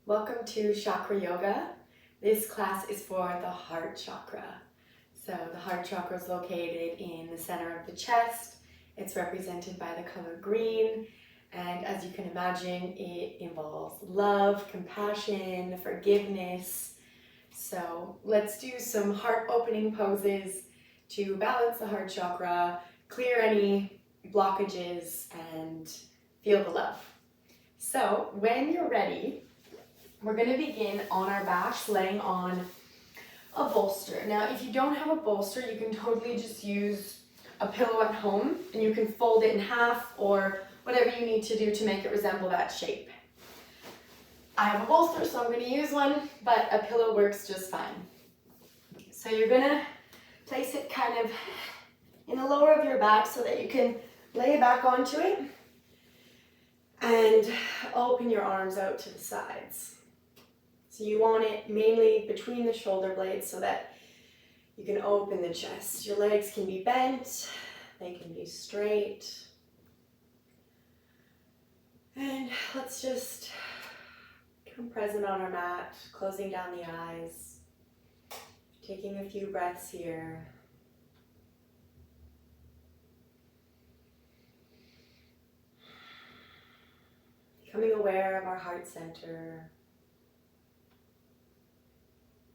Welcome to Chakra Yoga. This class is for the heart chakra. So the heart chakra is located in the center of the chest. It's represented by the color green. And as you can imagine, it involves love, compassion, forgiveness. So let's do some heart opening poses to balance the heart chakra, clear any blockages, and feel the love. So when you're ready, we're going to begin on our backs, laying on a bolster. Now, if you don't have a bolster, you can totally just use a pillow at home, and you can fold it in half or whatever you need to do to make it resemble that shape. I have a bolster, so I'm going to use one, but a pillow works just fine. So you're going to place it kind of in the lower of your back so that you can lay back onto it and open your arms out to the sides. So you want it mainly between the shoulder blades so that you can open the chest. Your legs can be bent, they can be straight. And let's just come present on our mat, closing down the eyes, taking a few breaths here. Becoming aware of our heart center,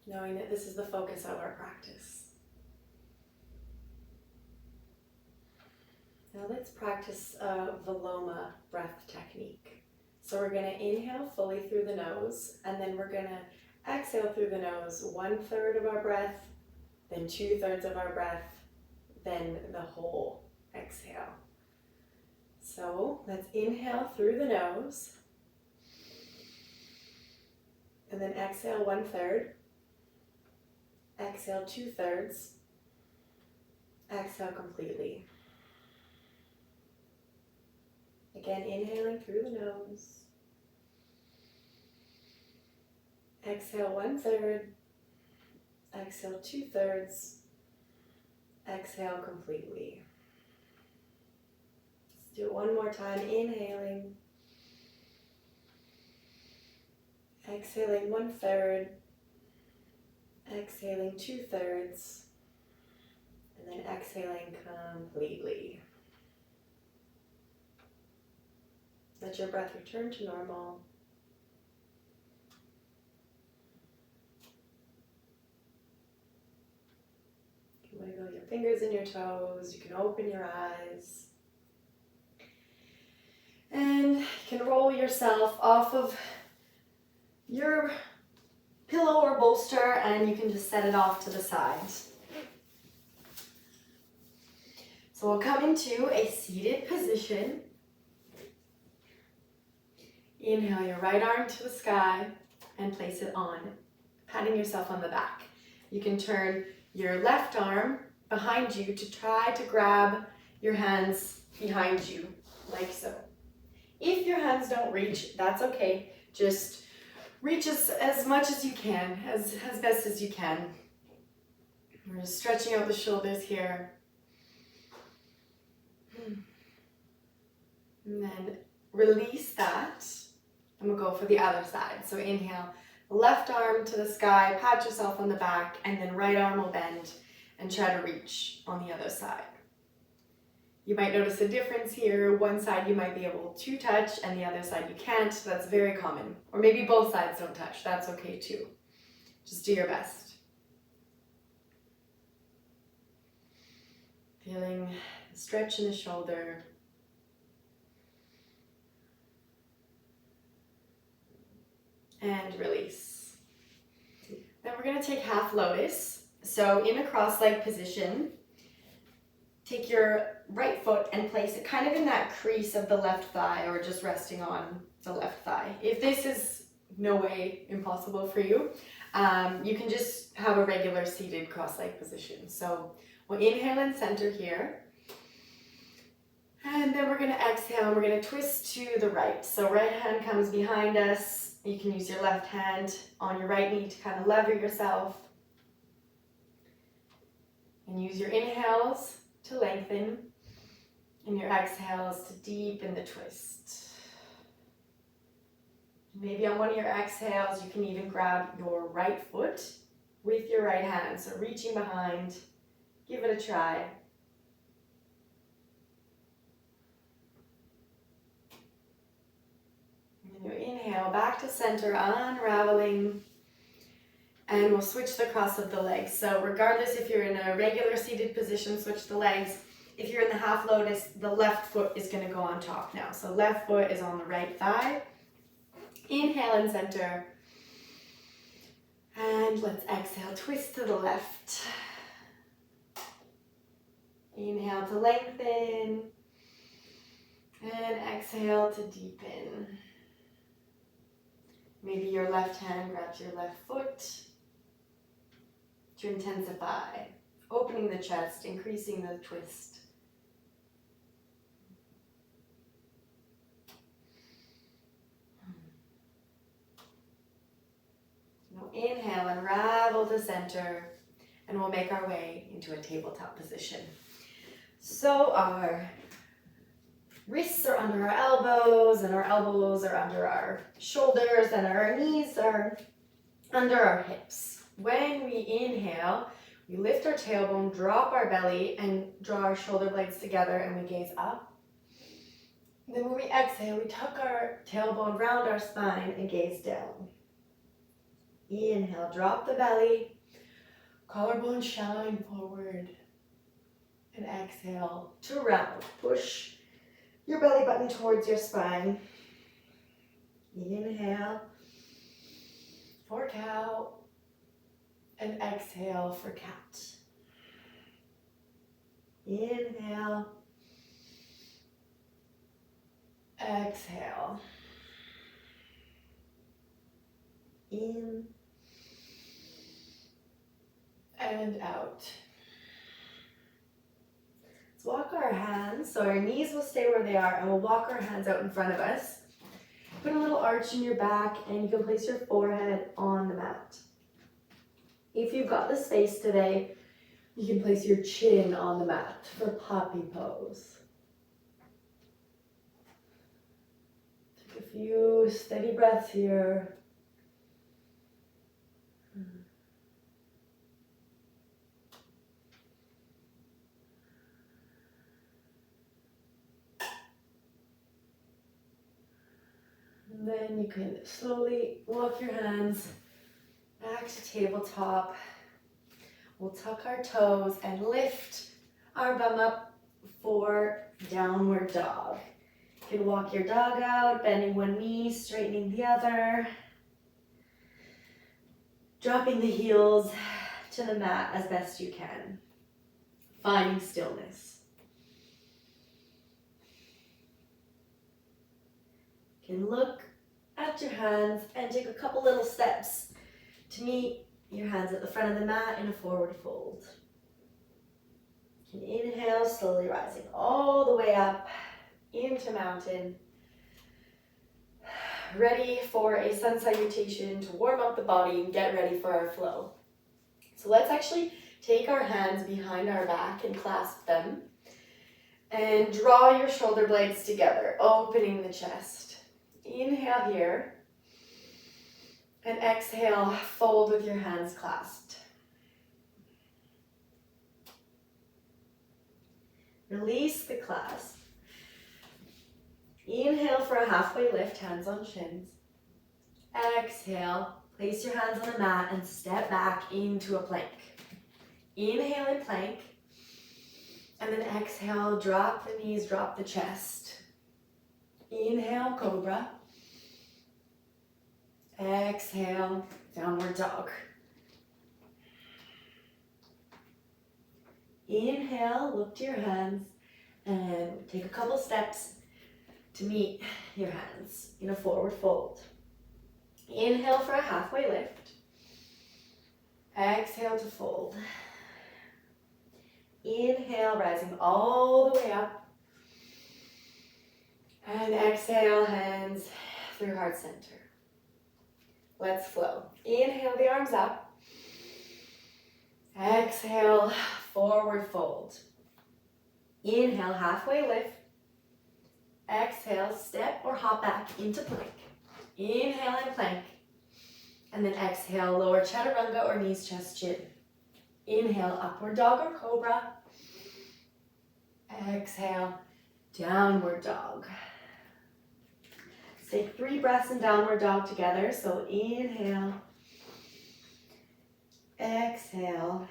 knowing that this is the focus of our practice. Now let's practice a Viloma breath technique. So we're going to inhale fully through the nose, and then we're going to exhale through the nose 1/3 of our breath, then 2/3 of our breath, then the whole exhale. So let's inhale through the nose, and then exhale 1/3. Exhale 2/3, exhale completely. Again, inhaling through the nose. Exhale 1/3, exhale 2/3, exhale completely. Let's do it one more time, inhaling. Exhaling 1/3. Exhaling 2/3, and then exhaling completely. Let your breath return to normal. You can wiggle your fingers and your toes. You can open your eyes. And you can roll yourself off of your pillow or bolster, and you can just set it off to the side. So we'll come into a seated position. Inhale your right arm to the sky and place it on, patting yourself on the back. You can turn your left arm behind you to try to grab your hands behind you, like so. If your hands don't reach, that's okay. Just reach as much as you can, as best as you can. We're just stretching out the shoulders here. And then release that, and we'll go for the other side. So inhale, left arm to the sky, pat yourself on the back, and then right arm will bend and try to reach on the other side. You might notice a difference here. One side you might be able to touch and the other side you can't. That's very common. Or maybe both sides don't touch. That's okay too. Just do your best. Feeling the stretch in the shoulder. And release. Then we're going to take half lotus. So in a cross-legged position, take your right foot and place it kind of in that crease of the left thigh, or just resting on the left thigh. If this is no way impossible for you, you can just have a regular seated cross-legged position. So we'll inhale and center here. And then we're going to exhale and we're going to twist to the right. So right hand comes behind us. You can use your left hand on your right knee to kind of lever yourself. And use your inhales to lengthen, and your exhales to deepen the twist. Maybe on one of your exhales, you can even grab your right foot with your right hand. So reaching behind, give it a try. And you inhale back to center, unraveling. And we'll switch the cross of the legs. So regardless if you're in a regular seated position, switch the legs. If you're in the half lotus, the left foot is going to go on top now. So left foot is on the right thigh. Inhale and center. And let's exhale, twist to the left. Inhale to lengthen. And exhale to deepen. Maybe your left hand grabs your left foot to intensify. Opening the chest, increasing the twist. Now inhale, unravel to center, and we'll make our way into a tabletop position. So our wrists are under our elbows, and our elbows are under our shoulders, and our knees are under our hips. When we inhale, we lift our tailbone, drop our belly, and draw our shoulder blades together, and we gaze up. Then when we exhale, we tuck our tailbone round our spine and gaze down. Inhale, drop the belly, collarbone shine forward, and exhale to round. Push your belly button towards your spine. Inhale for cow, and exhale for cat. Inhale, exhale. In and out. Let's walk our hands, so our knees will stay where they are, and we'll walk our hands out in front of us. Put a little arch in your back, and you can place your forehead on the mat. If you've got the space today, you can place your chin on the mat for puppy pose. Take a few steady breaths here. And then you can slowly walk your hands back to tabletop. We'll tuck our toes and lift our bum up for downward dog. You can walk your dog out, bending one knee, straightening the other. Dropping the heels to the mat as best you can. Finding stillness. You can look at your hands and take a couple little steps to meet your hands at the front of the mat in a forward fold. You can inhale, slowly rising all the way up into mountain. Ready for a sun salutation to warm up the body and get ready for our flow. So let's actually take our hands behind our back and clasp them. And draw your shoulder blades together, opening the chest. Inhale here. And exhale, fold with your hands clasped. Release the clasp. Inhale for a halfway lift, hands on shins. Exhale, place your hands on the mat and step back into a plank. Inhale in plank. And then exhale, drop the knees, drop the chest. Inhale, cobra. Exhale, downward dog. Inhale, look to your hands and take a couple steps to meet your hands in a forward fold. Inhale for a halfway lift. Exhale to fold. Inhale, rising all the way up. And exhale, hands through heart center. Let's flow. Inhale the arms up. Exhale, forward fold. Inhale, halfway lift. Exhale, step or hop back into plank. Inhale and plank. And then exhale, lower chaturanga or knees, chest, chin. Inhale, upward dog or cobra. Exhale, downward dog. Let's take 3 breaths in downward dog together. So inhale, exhale,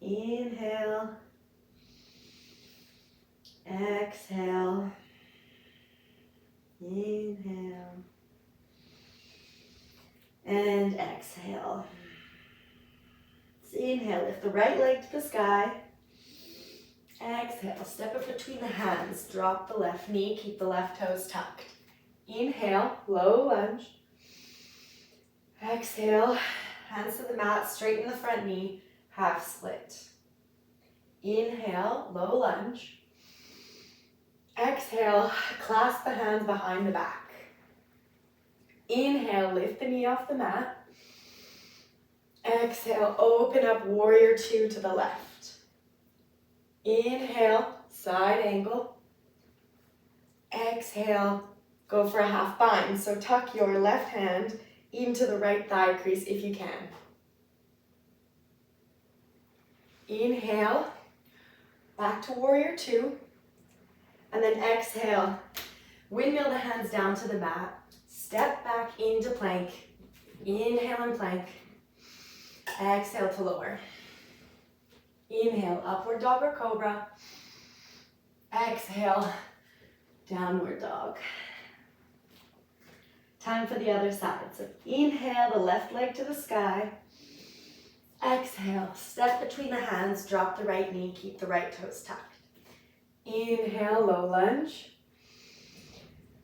inhale, exhale, inhale, and exhale. So inhale, lift the right leg to the sky. Exhale, step it between the hands, drop the left knee, keep the left toes tucked. Inhale, low lunge. Exhale, hands to the mat, straighten the front knee, half split. Inhale, low lunge. Exhale, clasp the hands behind the back. Inhale, lift the knee off the mat. Exhale, open up warrior 2 to the left. Inhale, side angle. Exhale, go for a half bind. So tuck your left hand into the right thigh crease if you can. Inhale, back to warrior 2. And then exhale, windmill the hands down to the mat. Step back into plank. Inhale and plank. Exhale to lower. Inhale, upward dog or cobra. Exhale, downward dog. Time for the other side. So inhale, the left leg to the sky. Exhale, step between the hands, drop the right knee, keep the right toes tucked. Inhale, low lunge.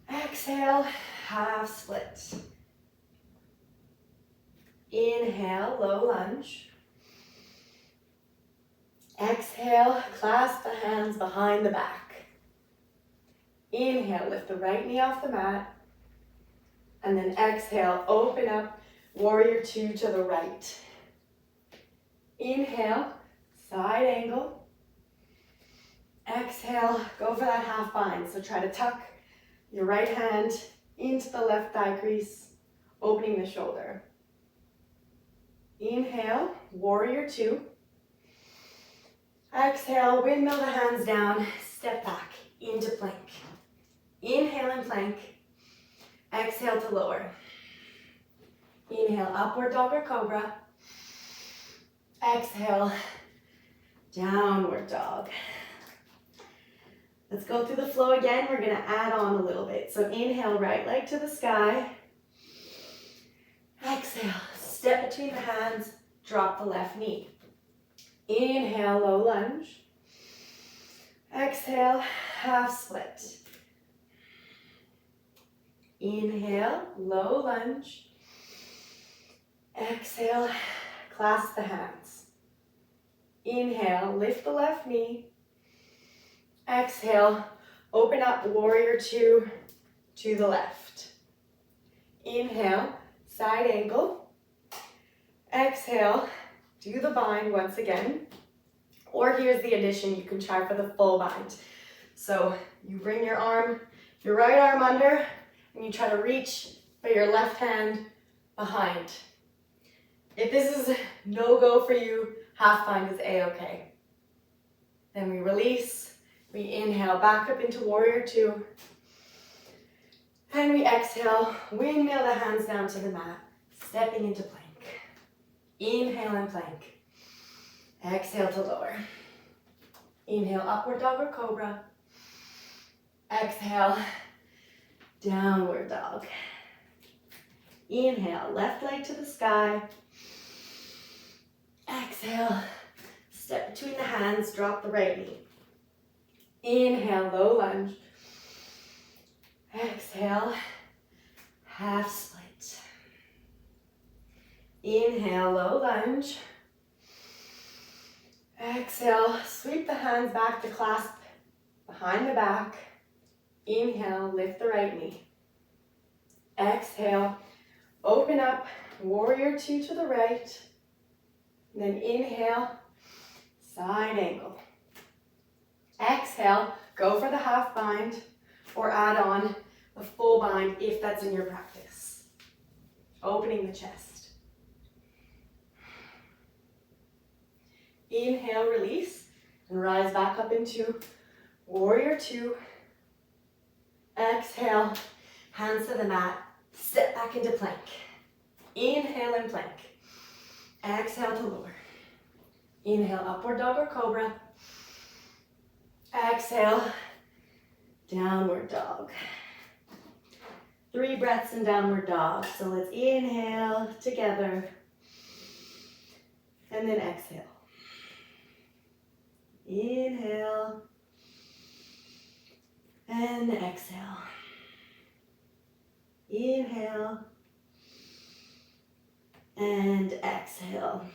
Exhale, half split. Inhale, low lunge. Exhale, clasp the hands behind the back. Inhale, lift the right knee off the mat. And then exhale, open up, warrior 2 to the right. Inhale, side angle. Exhale, go for that half bind. So try to tuck your right hand into the left thigh crease, opening the shoulder. Inhale, warrior 2. Exhale, windmill the hands down, step back into plank. Inhale and plank. Exhale to lower. Inhale, upward dog or cobra. Exhale, downward dog. Let's go through the flow again. We're gonna add on a little bit. So inhale, right leg to the sky. Exhale, step between the hands, drop the left knee. Inhale, low lunge. Exhale, half split. Inhale, low lunge. Exhale, clasp the hands. Inhale, lift the left knee. Exhale, open up warrior 2 to the left. Inhale, side angle. Exhale, do the bind once again. Or here's the addition, you can try for the full bind. So you bring your right arm under, and you try to reach by your left hand behind. If this is no-go for you, half bind is A-okay. Then we release, we inhale back up into warrior 2. And we exhale, windmill the hands down to the mat, stepping into plank. Inhale and plank. Exhale to lower. Inhale, upward dog or cobra. Exhale, downward dog. Inhale, left leg to the sky. Exhale, step between the hands, drop the right knee. Inhale, low lunge. Exhale, half split. Inhale, low lunge. Exhale, sweep the hands back to clasp behind the back. Inhale, lift the right knee. Exhale, open up, warrior 2 to the right. Then inhale, side angle. Exhale, go for the half bind or add on a full bind if that's in your practice. Opening the chest. Inhale, release, and rise back up into warrior two. Exhale, hands to the mat, step back into plank. Inhale and plank. Exhale to lower. Inhale, upward dog or cobra. Exhale, downward dog. 3 breaths in downward dog. So let's inhale together. And then exhale. Inhale. And exhale. Inhale. And exhale.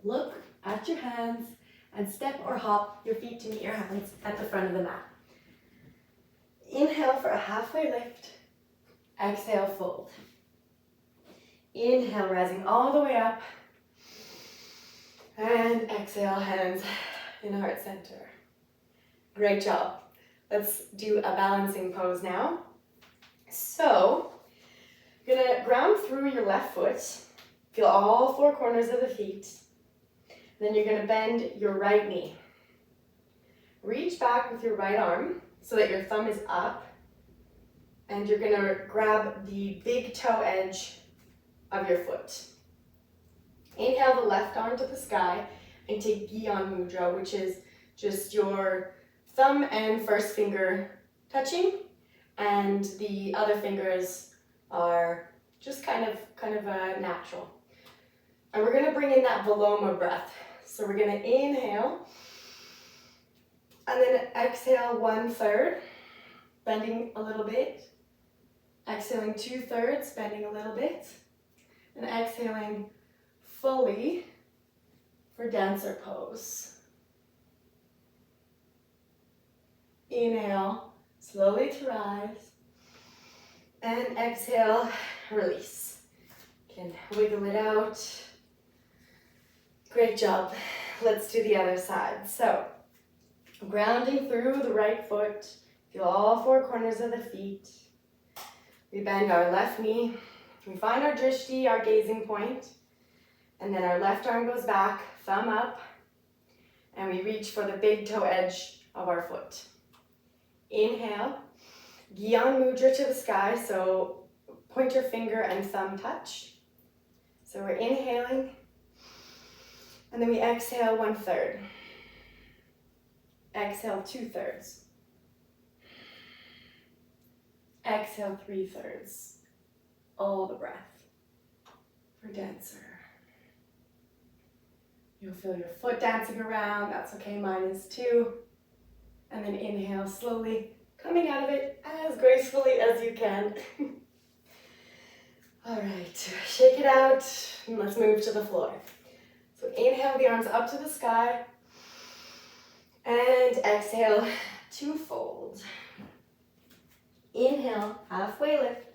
Look at your hands and step or hop your feet to meet your hands at the front of the mat. Inhale for a halfway lift. Exhale, fold. Inhale, rising all the way up. And exhale, hands in heart center. Great job. Let's do a balancing pose now. So, you're gonna ground through your left foot. Feel all 4 corners of the feet. Then you're gonna bend your right knee. Reach back with your right arm so that your thumb is up. And you're gonna grab the big toe edge of your foot. Inhale the left arm to the sky and take Gyan Mudra, which is just your thumb and first finger touching, and the other fingers are just kind of natural. And we're gonna bring in that Viloma breath. So we're gonna inhale, and then exhale 1/3, bending a little bit. Exhaling 2/3, bending a little bit. And exhaling fully for dancer pose. Inhale, slowly to rise. And exhale, release. You can wiggle it out. Great job. Let's do the other side. So, grounding through the right foot. Feel all 4 corners of the feet. We bend our left knee. We find our drishti, our gazing point. And then our left arm goes back, thumb up. And we reach for the big toe edge of our foot. Inhale. Gyan Mudra to the sky. So point your finger and thumb touch. So we're inhaling. And then we exhale 1/3. Exhale 2/3. Exhale 3/3. All the breath for dancer. You'll feel your foot dancing around. That's okay, mine is too. And then inhale slowly, coming out of it as gracefully as you can. All right, shake it out and let's move to the floor. So inhale the arms up to the sky and exhale to fold. Inhale, halfway lift.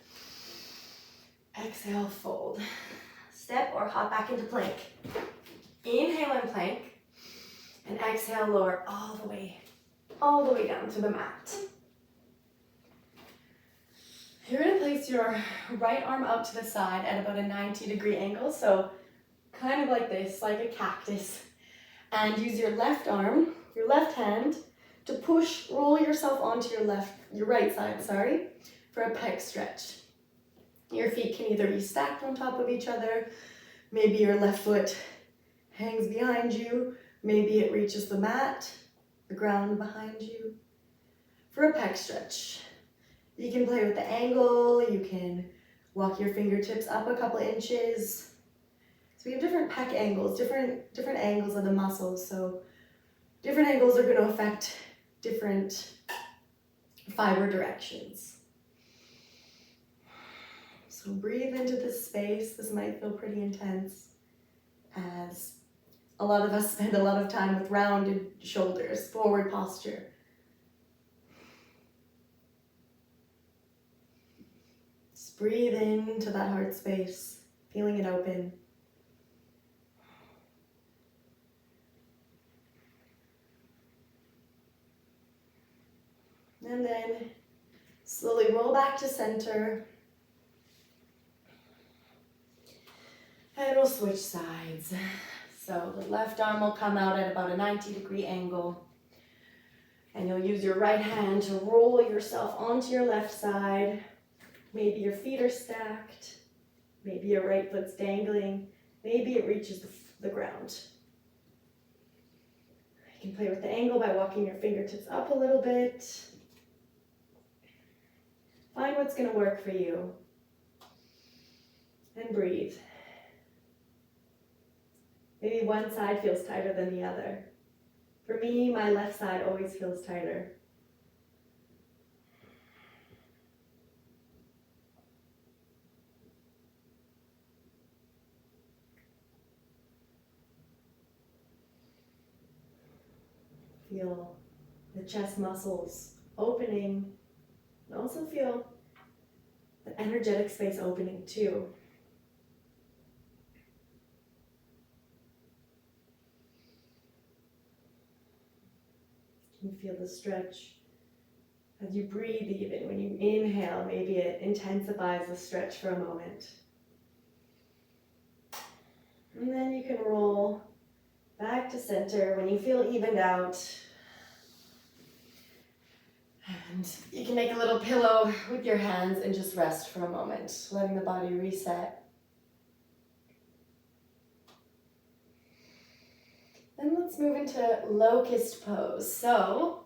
Exhale, fold. Step or hop back into plank. Inhale and plank. And exhale, lower all the way down to the mat. You're gonna place your right arm out to the side at about a 90-degree angle. So kind of like this, like a cactus. And use your left arm, your left hand, to push, roll yourself onto your right side, for a pec stretch. Your feet can either be stacked on top of each other, maybe your left foot hangs behind you, maybe it reaches the mat, the ground behind you. For a pec stretch, you can play with the angle, you can walk your fingertips up a couple inches. So we have different pec angles, different angles of the muscles, so different angles are going to affect different fiber directions. So breathe into this space. This might feel pretty intense, as a lot of us spend a lot of time with rounded shoulders, forward posture. Just breathe into that heart space, feeling it open. And then Slowly roll back to center. And we'll switch sides. So the left arm will come out at about a 90-degree angle. And you'll use your right hand to roll yourself onto your left side. Maybe your feet are stacked. Maybe your right foot's dangling. Maybe it reaches the ground. You can play with the angle by walking your fingertips up a little bit. Find what's going to work for you. And breathe. Maybe one side feels tighter than the other. For me, my left side always feels tighter. Feel the chest muscles opening, and also feel the energetic space opening too. You can feel the stretch as you breathe even. When you inhale, maybe it intensifies the stretch for a moment. And then you can roll back to center when you feel evened out. And you can make a little pillow with your hands and just rest for a moment, letting the body reset. Then let's move into locust pose. So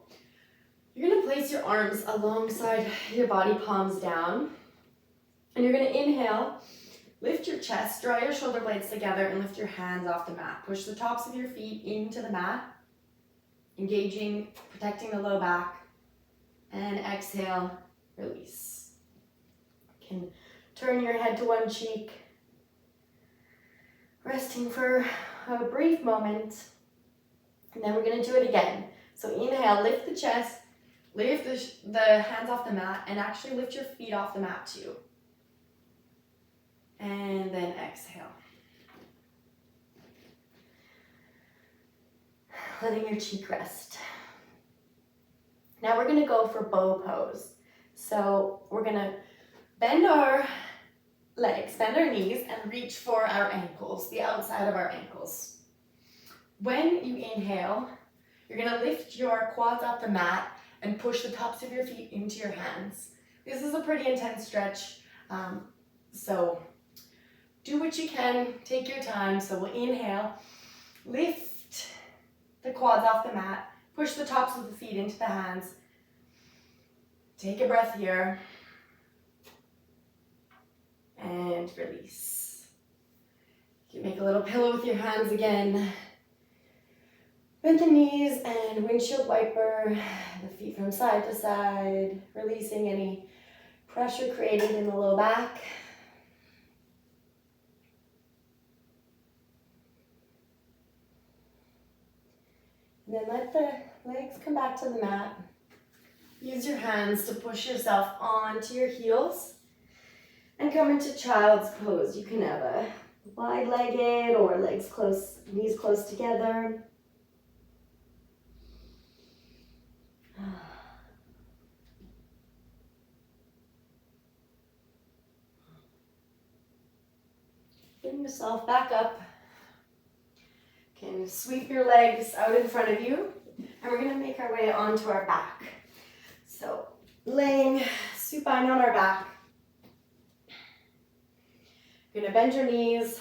you're going to place your arms alongside your body, palms down. And you're going to inhale, lift your chest, draw your shoulder blades together, and lift your hands off the mat. Push the tops of your feet into the mat, engaging, protecting the low back. And exhale, release. You can turn your head to one cheek, resting for a brief moment. And then we're going to do it again. So inhale, lift the chest, lift the hands off the mat, and actually lift your feet off the mat too. And then exhale. Letting your cheek rest. Now we're going to go for bow pose. So we're going to bend our legs, bend our knees, and reach for our ankles, the outside of our ankles. When you inhale, you're going to lift your quads off the mat and push the tops of your feet into your hands. This is a pretty intense stretch, so do what you can, take your time. So we'll inhale, lift the quads off the mat, push the tops of the feet into the hands. Take a breath here. And release. You can make a little pillow with your hands again. Bend the knees and windshield wiper the feet from side to side, releasing any pressure created in the low back. And then let the legs come back to the mat. Use your hands to push yourself onto your heels and come into child's pose. You can have a wide-legged or legs close, knees close together. Bring yourself back up. You can sweep your legs out in front of you, and we're going to make our way onto our back. So laying supine on our back. You're going to bend your knees,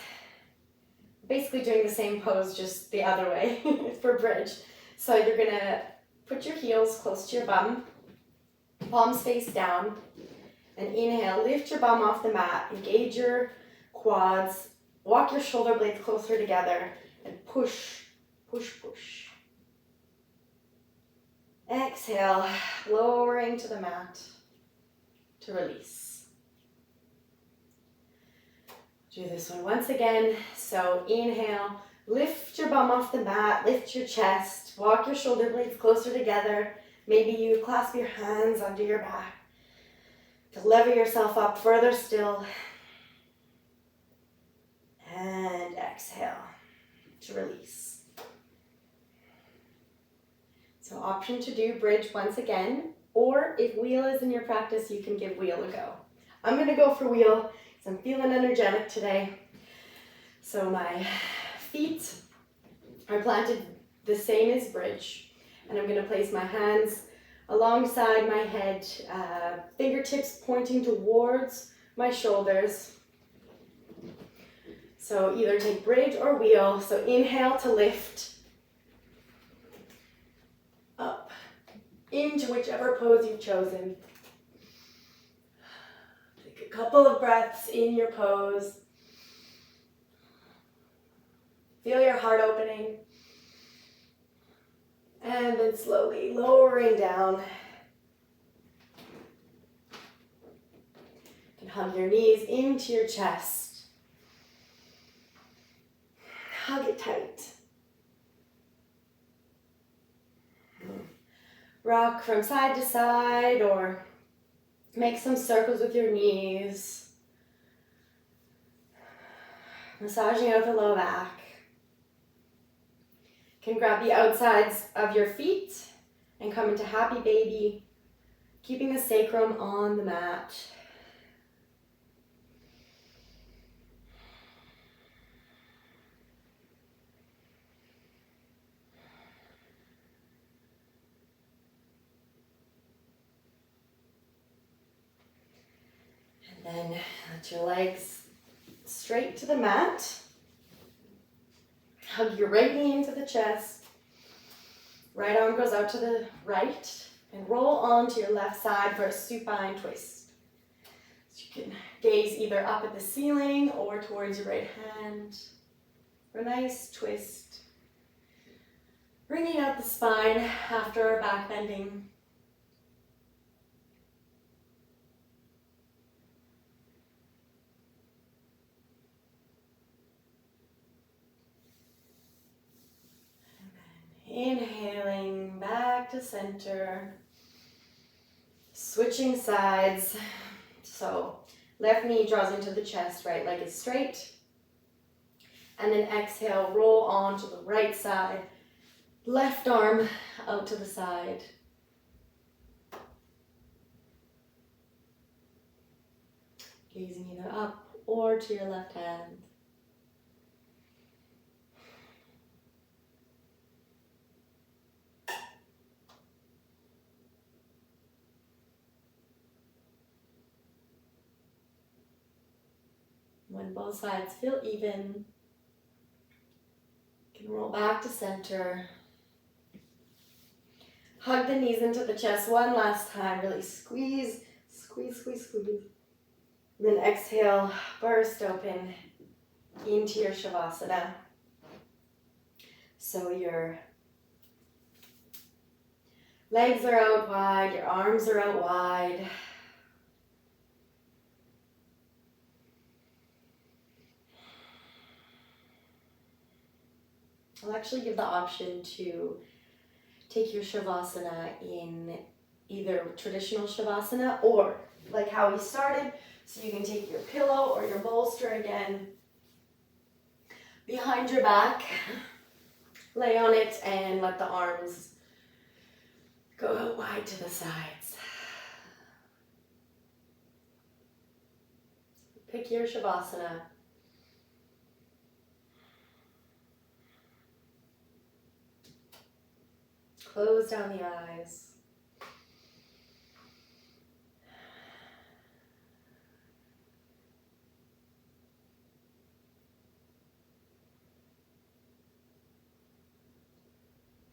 basically doing the same pose, just the other way for bridge. So you're going to put your heels close to your bum, palms face down, and inhale, lift your bum off the mat, engage your quads, walk your shoulder blades closer together, and push, push, push. Exhale, lowering to the mat to release. Do this one once again. So inhale, lift your bum off the mat, lift your chest, walk your shoulder blades closer together. Maybe you clasp your hands under your back to lever yourself up further still. And exhale to release. So option to do bridge once again, Or if wheel is in your practice, you can give wheel a go. I'm going to go for wheel because I'm feeling energetic today. So my feet are planted the same as bridge. And I'm going to place my hands alongside my head, fingertips pointing towards my shoulders. So either take bridge or wheel. So inhale to lift up into whichever pose you've chosen. Take a couple of breaths in your pose. Feel your heart opening. And then slowly lowering down. You can hug your knees into your chest. Hug it tight. Rock from side to side or make some circles with your knees. Massaging out the low back. You can grab the outsides of your feet and come into happy baby, keeping the sacrum on the mat. And then let your legs straight to the mat. Hug your right knee into the chest. Right arm goes out to the right and roll onto your left side for a supine twist. So you can gaze either up at the ceiling or towards your right hand for a nice twist. Bringing out the spine after back bending. Inhaling back to center, switching sides. So left knee draws into the chest, right leg is straight. And then exhale, roll on to the right side, left arm out to the side. Gazing either up or to your left hand. When both sides feel even, you can roll back to center. Hug the knees into the chest one last time. Really squeeze, squeeze, squeeze, squeeze. And then exhale, burst open into your Shavasana. So your legs are out wide, your arms are out wide. I'll actually give the option to take your Shavasana in either traditional Shavasana or like how we started. So you can take your pillow or your bolster again behind your back, lay on it and let the arms go out wide to the sides. Pick your Shavasana. Close down the eyes.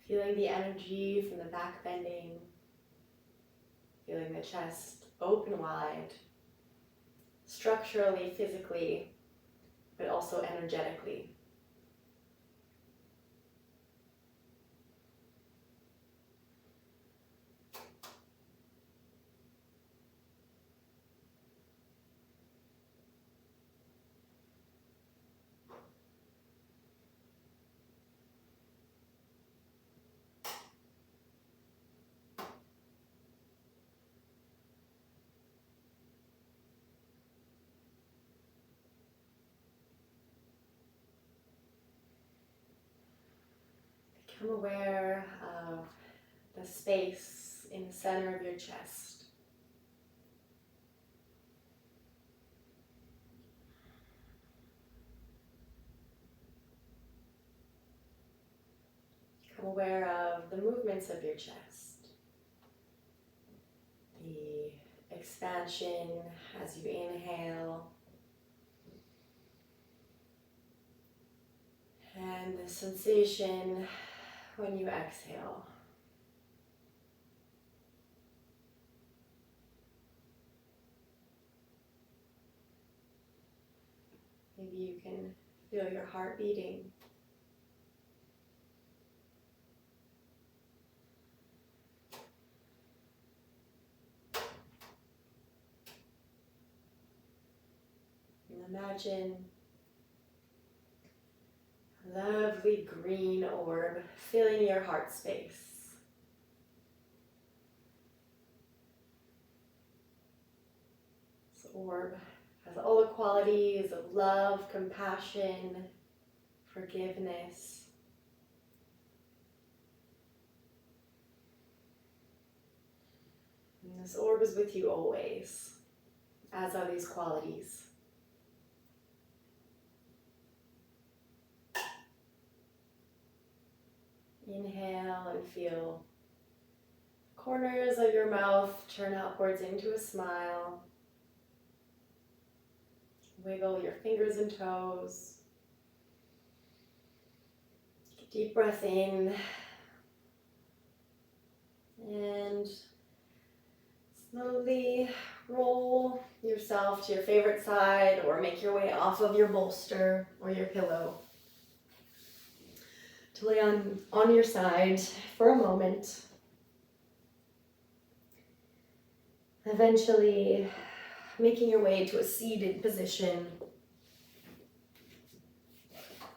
Feeling the energy from the back bending. Feeling the chest open wide. Structurally, physically, but also energetically. Become aware of the space in the center of your chest. Become aware of the movements of your chest. The expansion as you inhale. And the sensation when you exhale. Maybe you can feel your heart beating. And imagine a lovely green orb filling your heart space. This orb has all the qualities of love, compassion, forgiveness. And this orb is with you always, as are these qualities. Inhale and feel corners of your mouth turn outwards into a smile. Wiggle your fingers and toes. Take a deep breath in. And slowly roll yourself to your favorite side or make your way off of your bolster or your pillow. To lay on your side for a moment. Eventually making your way to a seated position.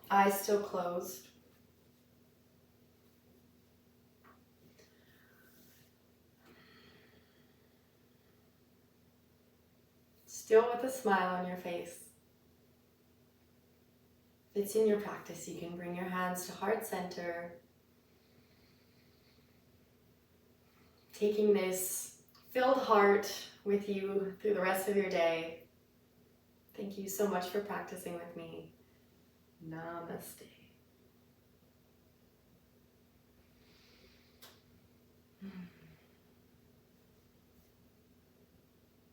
Eyes still closed. Still with a smile on your face. If it's in your practice, you can bring your hands to heart center. Taking this filled heart with you through the rest of your day. Thank you so much for practicing with me. Namaste.